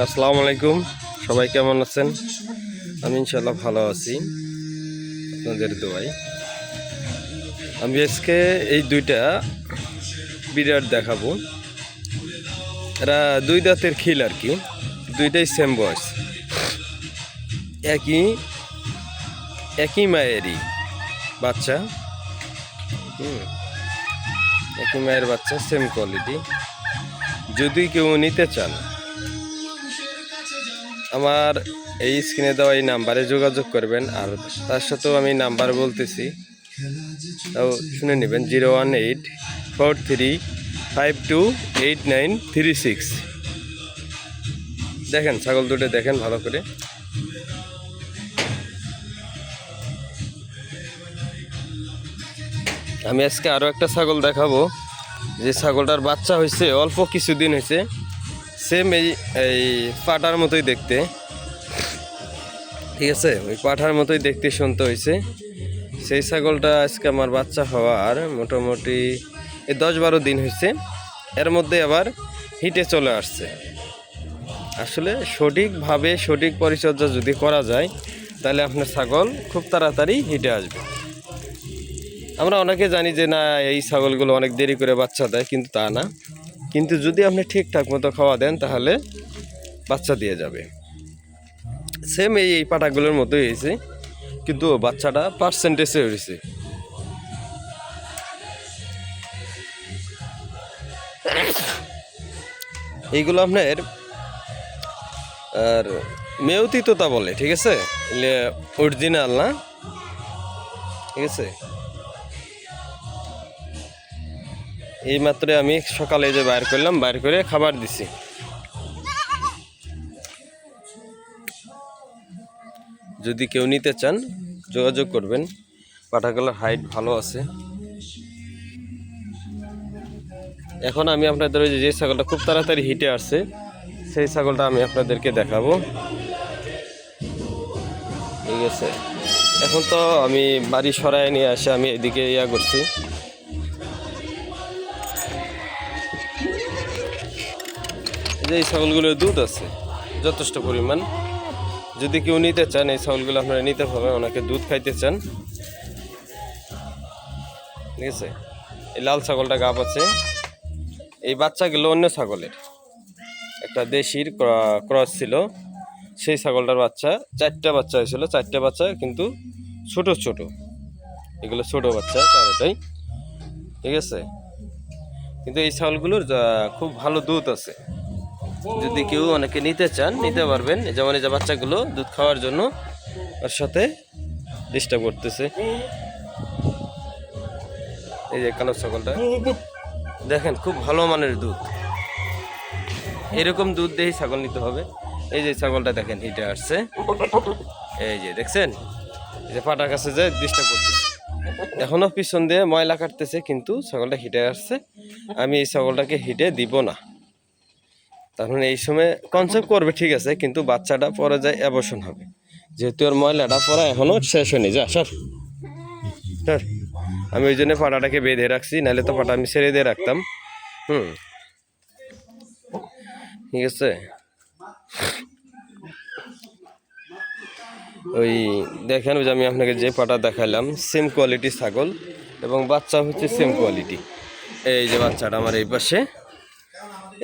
আসসালামু আলাইকুম, সবাই কেমন আছেন? আমি ইনশাল্লাহ ভালো আছি, আপনাদের দোয়ায়। আমি আজকে এই দুইটা বিড়াল দেখাবো। এরা দুই দাঁতের খিল আর কি, দুইটাই সেম বয়স, একই একই মায়েরই বাচ্চা। একই মায়ের বাচ্চা, সেম কোয়ালিটি। যদি কেউ নিতে চান, আমার এই স্ক্রিনে দেওয়া এই নাম্বারে যোগাযোগ করবেন। আর তার সাথেও আমি নাম্বার বলতেছি, তাও শুনে নেবেন। 01843528936। দেখেন ছাগল দুটো, দেখেন ভালো করে। আমি আজকে আরও একটা ছাগল দেখাবো, যে ছাগলটার বাচ্চা হয়েছে অল্প কিছুদিন হয়েছে। সেম এই পাঠার মতোই দেখতে, ঠিক আছে? ওই পাঠার মতোই দেখতে শুনতে হয়েছে। সেই ছাগলটা আজকে আমার বাচ্চা হওয়ার মোটামুটি 10-12 দিন হয়েছে। এর মধ্যে আবার হিটে চলে আসছে। আসলে সঠিকভাবে সঠিক পরিচর্যা যদি করা যায়, তাহলে আপনার ছাগল খুব তাড়াতাড়ি হিটে আসবে। আমরা অনেকে জানি যে না, এই ছাগলগুলো অনেক দেরি করে বাচ্চা দেয়, কিন্তু তা না। কিন্তু যদি আপনি ঠিকঠাক মতো খাওয়া দেন, তাহলে বাচ্চা দিয়ে যাবে। সেম এই পাটাগুলোর মতোই হয়েছে, কিন্তু বাচ্চাটা পার্সেন্টেজে হয়েছে। এইগুলো আপনার আর মেয়তি তোতা বলে, ঠিক আছে? অরিজিনাল না, ঠিক আছে? এই মাত্র আমি সকালে যে বাইর করলাম, বাইর করে খাবার দিছি। যদি কেউ নিতে চান, যোগাযোগ করবেন। পাঠাগুলোর হাইট ভালো আছে। এখন আমি আপনাদের ওই যে ছাগলটা খুব তাড়াতাড়ি হিটে আসছে, সেই ছাগলটা আমি আপনাদেরকে দেখাবো, ঠিক আছে? এখন তো আমি বাড়ি সরাই নিয়ে আসে আমি এদিকে করছি। যে এই ছাগলগুলোর দুধ আছে যথেষ্ট পরিমাণ। যদি কেউ নিতে চান, এই ছাগলগুলো আপনারা নিতে পারবেন। ওনাকে দুধ খাইতে চান, ঠিক আছে? এই লাল ছাগলটা গাব আছে। এই বাচ্চাগুলো অন্য ছাগলের, একটা দেশির ক্রস ছিল। সেই ছাগলটার বাচ্চা 4টা বাচ্চা হয়েছিল, 4টা বাচ্চা কিন্তু ছোট ছোট। এগুলো ছোট বাচ্চা চারটাই, ঠিক আছে? কিন্তু এই ছাগলগুলোর খুব ভালো দুধ আছে। যদি কেউ অনেকে নিতে চান, নিতে পারবেন। যেমন এই যে বাচ্চাগুলো দুধ খাওয়ার জন্য ওর সাথে ডিস্টার্ব করতেছে। এই যে কালো ছাগলটা দেখেন, খুব ভালো মানের দুধ। এরকম দুধ দিয়েই ছাগল নিতে হবে। এই যে ছাগলটা দেখেন হিটে আসছে, এই যে দেখছেন, এই যে পাটার কাছে যে ডিস্টার্ব করতেছে। এখনো পিছন দিয়ে ময়লা কাটতেছে, কিন্তু ছাগলটা হিটে আসছে। আমি এই ছাগলটাকে হিটে দিব না। তখন এই সময় কনসেপ্ট করবে, ঠিক আছে, কিন্তু বাচ্চাটা পরে যায় অ্যাবর্শন হবে, যেহেতু ওর ময়লাটা পরা এখনো শেষ হয়নি। যা স্যার, আমি ওই জন্য পাটাটাকে বেঁধে রাখছি, নাহলে তো পাটা আমি ছেড়ে দিয়ে রাখতাম। ঠিক আছে? ওই দেখেন, ওই যে আমি আপনাকে যে পাটা দেখালাম, সেম কোয়ালিটি ছাগল, এবং বাচ্চা হচ্ছে সেম কোয়ালিটি। এই যে বাচ্চাটা আমার এই পাশে,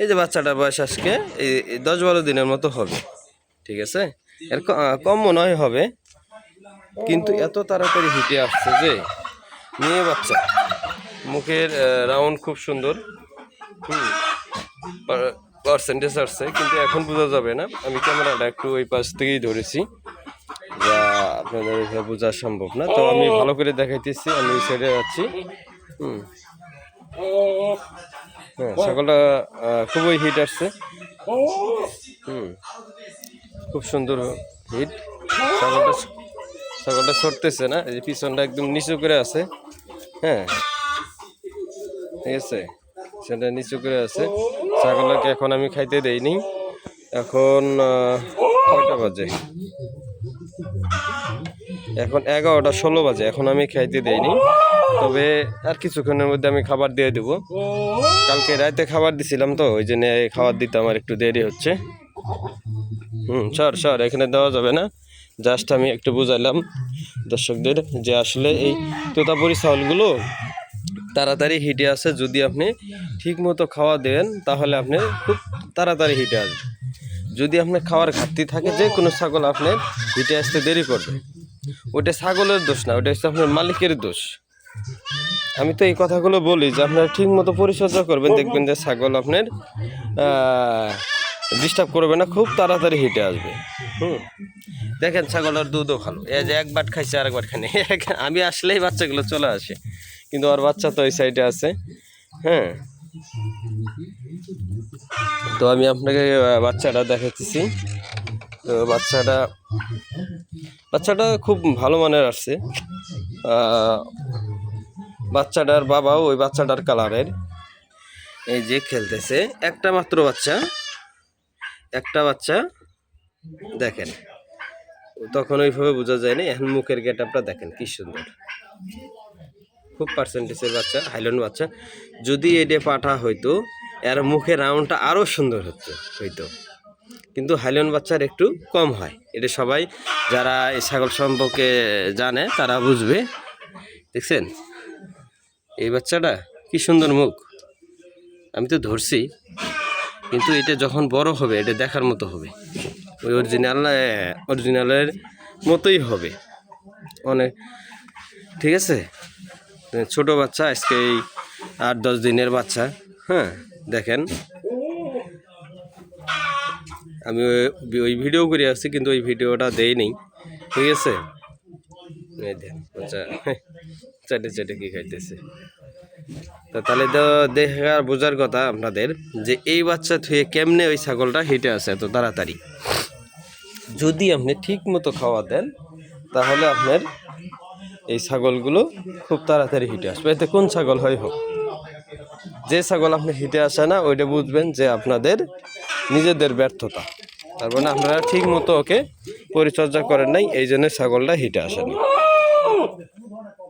এই যে বাচ্চাটার বয়স আজকে এই 10-12 দিনের মতো হবে, ঠিক আছে? এর কম মনে হয় হবে, কিন্তু এত তাড়াতাড়ি হিটে আসছে যে মেয়ে বাচ্চা। মুখের রাউন্ড খুব সুন্দর, পার্সেন্টেজ আসছে, কিন্তু এখন বোঝা যাবে না। আমি ক্যামেরাটা একটু ওই পাশ থেকেই ধরেছি, যা আপনাদের বোঝা সম্ভব না। তো আমি ভালো করে দেখাইতেছি, আমি ওই সাইডে যাচ্ছি। হ্যাঁ, ছাগলটা খুবই হিট আসছে। খুব সুন্দর হিট। ছাগলটা ছড়তেছে না, এই যে পিছনটা একদম নিচু করে আছে। হ্যাঁ, ঠিক আছে, সেটা নিচু করে আছে। ছাগলটাকে এখন আমি খাইতে দেইনি। এখন কয়টা বাজে? এখন 11:16 বাজে। এখন আমি খাইতে দেইনি, তবে আর কিছুক্ষণের মধ্যে আমি খাবার দিয়ে দেবো। কালকে রাতে খাবার দিছিলাম, তো ওই জন্য খাবার দিতে আমার একটু দেরি হচ্ছে। সর সর, এখানে দেওয়া যাবে না। জাস্ট আমি একটু বুঝাইলাম দর্শকদের যে আসলে এই তোতাপুরি চাউলগুলো তাড়াতাড়ি হিটে আসে। যদি আপনি ঠিক মতো খাওয়া দেন তাহলে আপনি খুব তাড়াতাড়ি হিটে আসবে। যদি আপনার খাওয়ার ঘাটতি থাকে, যে কোনো ছাগল আপনার হিটে আসতে দেরি করবে। ওটা ছাগলের দোষ না, ওটা হচ্ছে আপনার মালিকের দোষ। আমি তো এই কথাগুলো বলি যে আপনারা ঠিক মতো পরিচর্যা করবেন, দেখবেন যে ছাগল আপনার ডিস্টার্ব করবে না, খুব তাড়াতাড়ি হিটে আসবে। দেখেন ছাগলের দুধও ভালো, এই যে একবার খাইছে আর একবার খানে। আমি আসলেই বাচ্চাগুলো চলে আসে, কিন্তু ওর বাচ্চা তো ওই সাইডে আছে। হ্যাঁ, তো আমি আপনাকে বাচ্চাটা দেখাচ্ছি। তো বাচ্চাটা খুব ভালো মানের আসছে। বাচ্চাটার বাবাও ওই বাচ্চাটার কালারের। এই যে খেলতেছে একটা মাত্র বাচ্চা দেখেন, তখন ওইভাবে বোঝা যায়নি। এখন মুখের গেটআপটা দেখেন কি সুন্দর, খুব পার্সেন্টেজের বাচ্চা, হাইল্যান্ড বাচ্চা। যদি এটা পাঠা হইতো এর মুখের রাউন্ডটা আরও সুন্দর হইতো, কিন্তু হাইল্যান্ড বাচ্চার একটু কম হয়। এটা সবাই যারা এই ছাগল সম্পর্কে জানে তারা বুঝবে। দেখছেন এই বাচ্চাটা কি সুন্দর মুখ, আমি তো ধরছি, কিন্তু এটা যখন বড় হবে এটা দেখার মতো হবে, ওই অরিজিনালের মতোই হবে অনেক। ঠিক আছে, ছোট বাচ্চা, আজকে এই 8-10 দিনের বাচ্চা। হ্যাঁ দেখেন, আমি ওই ভিডিও করে আসছি, কিন্তু ওই ভিডিওটা দেইনি। ঠিক আছে, এই দেন বাচ্চা চেটে কি খাইতেছে। তাহলে তো দেখা বোঝার কথা আপনাদের যে এই বাচ্চা থুয়ে কেমনে ওই ছাগলটা হিটে আসে এত তাড়াতাড়ি। যদি আপনি ঠিক মতো খাওয়া দেন তাহলে আপনার এই ছাগলগুলো খুব তাড়াতাড়ি হিটে আসবে। এতে কোন ছাগল হয় হোক, যে ছাগল আপনি হিটে আসে না ওইটা বুঝবেন যে আপনাদের নিজেদের ব্যর্থতা। তার মানে আপনারা ঠিক মতো ওকে পরিচর্যা করেন নাই, এই জন্য ছাগলটা হিটে আসেনি।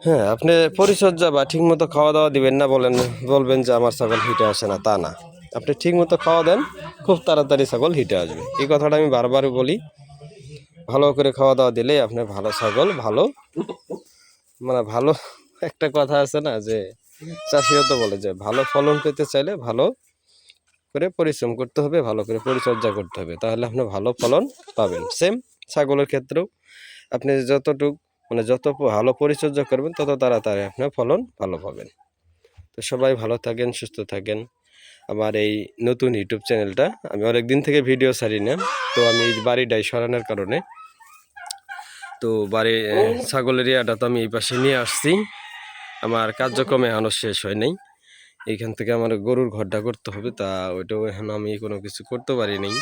হ্যাঁ, আপনি পরিচর্যা বা ঠিক মতো খাওয়া দাওয়া দিবেন না, বলবেন যে আমার ছাগল হিটে আসে না, তা না। আপনি ঠিক মতো খাওয়া দেন, খুব তাড়াতাড়ি ছাগল হিটে আসবে। এই কথাটা আমি বারবার বলি। ভালো করে খাওয়া দাওয়া দিলেই আপনার ভালো ছাগল, ভালো একটা কথা আছে না যে চাষিও তো বলে যে ভালো ফলন পেতে চাইলে ভালো করে পরিশ্রম করতে হবে, ভালো করে পরিচর্যা করতে হবে, তাহলে আপনি ভালো ফলন পাবেন। সেম ছাগলের ক্ষেত্রেও আপনি যত ভালো পরিচর্যা করবেন তত তাড়াতাড়ি আপনার ফলন ভালো পাবেন। তো সবাই ভালো থাকেন, সুস্থ থাকেন। আমার এই নতুন ইউটিউব চ্যানেলটা আমি অনেক দিন থেকে ভিডিও ছাড়ি না, তো আমি বাড়িটাই সরানোর কারণে তো ছাগলের ইয়াটা তো আমি এই পাশে নিয়ে আসছি। আমার কার্যক্রমে এখনো শেষ হয় নাই, এইখান থেকে আমার গরুর ঘরটা করতে হবে, তা ওইটাও এখন আমি কোনো কিছু করতে পারি নাই,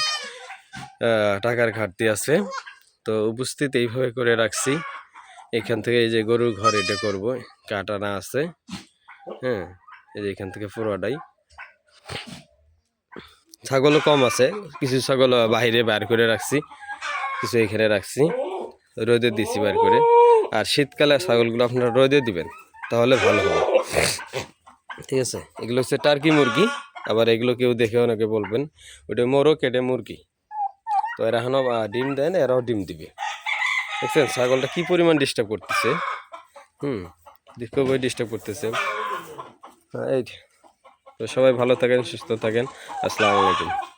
টাকার ঘাটতি আছে। তো উপস্থিত এইভাবে করে রাখছি। এখান থেকে এই যে গরুর ঘর এটা করব, কাটানা আছে। হ্যাঁ, এই যে এখান থেকে পুরোটাই। ছাগলও কম আছে, কিছু ছাগল বাইরে বার করে রাখছি, কিছু এখানে রাখছি, রোদে দিছি বার করে। আর শীতকালে ছাগলগুলো আপনারা রোদে দিবেন, তাহলে ভালো হবে। ঠিক আছে, এগুলো হচ্ছে টার্কি মুরগি। আবার এগুলো কেউ দেখে অনেকে বলবেন ওটা মোরগ, এটা মুরগি। তো এরা এখনও ডিম দেয় না, এরাও ডিম দিবে। দেখছেন ছাগলটা কি পরিমাণ ডিস্টার্ব করতেছে। খুবই ডিস্টার্ব করতেছে। এই তো সবাই ভালো থাকেন, সুস্থ থাকেন। আসসালামু আলাইকুম।